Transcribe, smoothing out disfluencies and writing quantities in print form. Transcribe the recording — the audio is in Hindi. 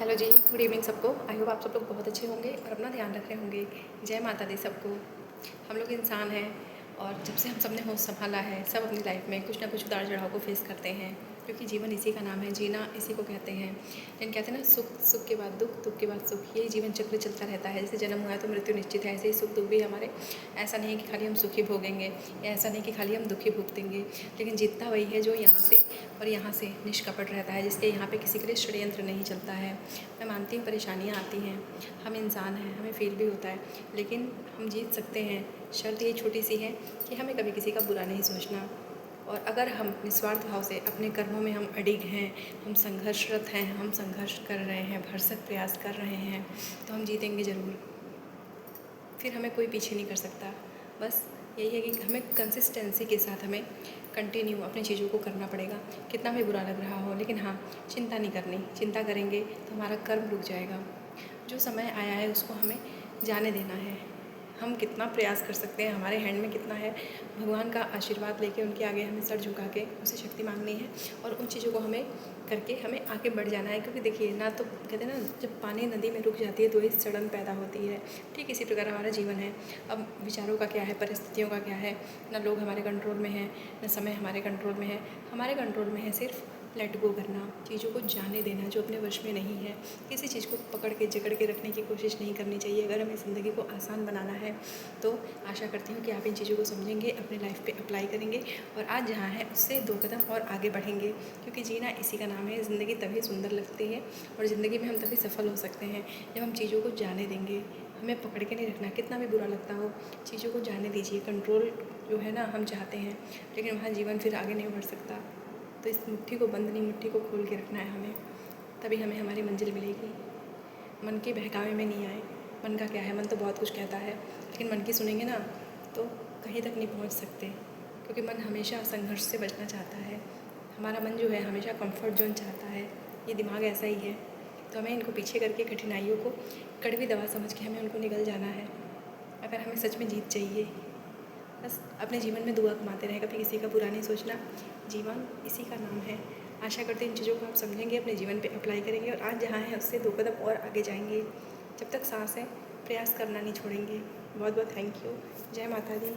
हेलो जी, गुड इवनिंग सबको। आई होप आप सब लोग बहुत अच्छे होंगे और अपना ध्यान रख रहे होंगे। जय माता दी सबको। हम लोग इंसान हैं और जब से हम सब ने होश संभाला है, सब अपनी लाइफ में कुछ ना कुछ उतार चढ़ाव को फेस करते हैं, क्योंकि जीवन इसी का नाम है, जीना इसी को कहते हैं। लेकिन कहते हैं ना, सुख सुख के बाद दुख, दुख के बाद सुख, यही जीवन चक्र चलता रहता है। जैसे जन्म हुआ है तो मृत्यु निश्चित है, ऐसे ही सुख दुख भी हमारे। ऐसा नहीं है कि खाली हम सुखी भोगेंगे, या ऐसा नहीं कि खाली हम दुखी भुगतेंगे, लेकिन जीतता वही है जो यहाँ से और यहाँ से निष्कपट रहता है, जिसके यहाँ पे किसी के लिए षड्यंत्र नहीं चलता है। मैं मानती हूँ परेशानियाँ आती हैं, हम इंसान हैं, हमें फील भी होता है, लेकिन हम जीत सकते हैं। शर्त ये छोटी सी है कि हमें कभी किसी का बुरा नहीं सोचना, और अगर हम निस्वार्थ भाव से अपने कर्मों में हम अडिग हैं, हम संघर्षरत हैं, हम संघर्ष कर रहे हैं, भरसक प्रयास कर रहे हैं, तो हम जीतेंगे ज़रूर। फिर हमें कोई पीछे नहीं कर सकता। बस यही है कि हमें कंसिस्टेंसी के साथ हमें कंटिन्यू अपनी चीज़ों को करना पड़ेगा, कितना भी बुरा लग रहा हो। लेकिन हाँ, चिंता नहीं करनी। चिंता करेंगे तो हमारा कर्म रुक जाएगा। जो समय आया है उसको हमें जाने देना है। हम कितना प्रयास कर सकते हैं, हमारे हैंड में कितना है। भगवान का आशीर्वाद लेके उनके आगे हमें सर झुका के उनसे शक्ति मांगनी है, और उन चीज़ों को हमें करके हमें आगे बढ़ जाना है। क्योंकि देखिए ना, तो कहते हैं ना, जब पानी नदी में रुक जाती है तो एक सड़न पैदा होती है। ठीक इसी प्रकार हमारा जीवन है। अब विचारों का क्या है, परिस्थितियों का क्या है, ना लोग हमारे कंट्रोल में हैं, ना समय हमारे कंट्रोल में है। हमारे कंट्रोल में है सिर्फ लेट गो करना, चीज़ों को जाने देना जो अपने वश में नहीं है। किसी चीज़ को पकड़ के जकड़ के रखने की कोशिश नहीं करनी चाहिए। अगर हमें ज़िंदगी को आसान बनाना है तो आशा करती हूँ कि आप इन चीज़ों को समझेंगे, अपनी लाइफ पे अप्लाई करेंगे, और आज जहाँ है उससे 2 कदम और आगे बढ़ेंगे। क्योंकि जीना इसी का नाम है। ज़िंदगी तभी सुंदर लगती है, और ज़िंदगी में हम तभी सफल हो सकते हैं जब हम चीज़ों को जाने देंगे। हमें पकड़ के नहीं रखना, कितना भी बुरा लगता हो, चीज़ों को जाने दीजिए। कंट्रोल जो है ना, हम चाहते हैं, लेकिन वहाँ जीवन फिर आगे नहीं बढ़ सकता। तो इस मुट्ठी को बंद नहीं, मुट्ठी को खोल के रखना है हमें, तभी हमें हमारी मंजिल मिलेगी। मन के बहकावे में नहीं आए। मन का क्या है, मन तो बहुत कुछ कहता है, लेकिन मन की सुनेंगे ना तो कहीं तक नहीं पहुंच सकते, क्योंकि मन हमेशा संघर्ष से बचना चाहता है। हमारा मन जो है हमेशा कंफर्ट जोन चाहता है। ये दिमाग ऐसा ही है। तो हमें इनको पीछे करके कठिनाइयों को कड़वी दवा समझ के हमें उनको निकल जाना है, अगर हमें सच में जीत चाहिए। बस अपने जीवन में दुआ कमाते रहे, कभी किसी का बुरा नहीं सोचना। जीवन इसी का नाम है। आशा करते हैं इन चीज़ों को आप समझेंगे, अपने जीवन पे अप्लाई करेंगे, और आज जहाँ हैं उससे 2 कदम और आगे जाएंगे। जब तक सांस है, प्रयास करना नहीं छोड़ेंगे। बहुत बहुत थैंक यू। जय माता दी।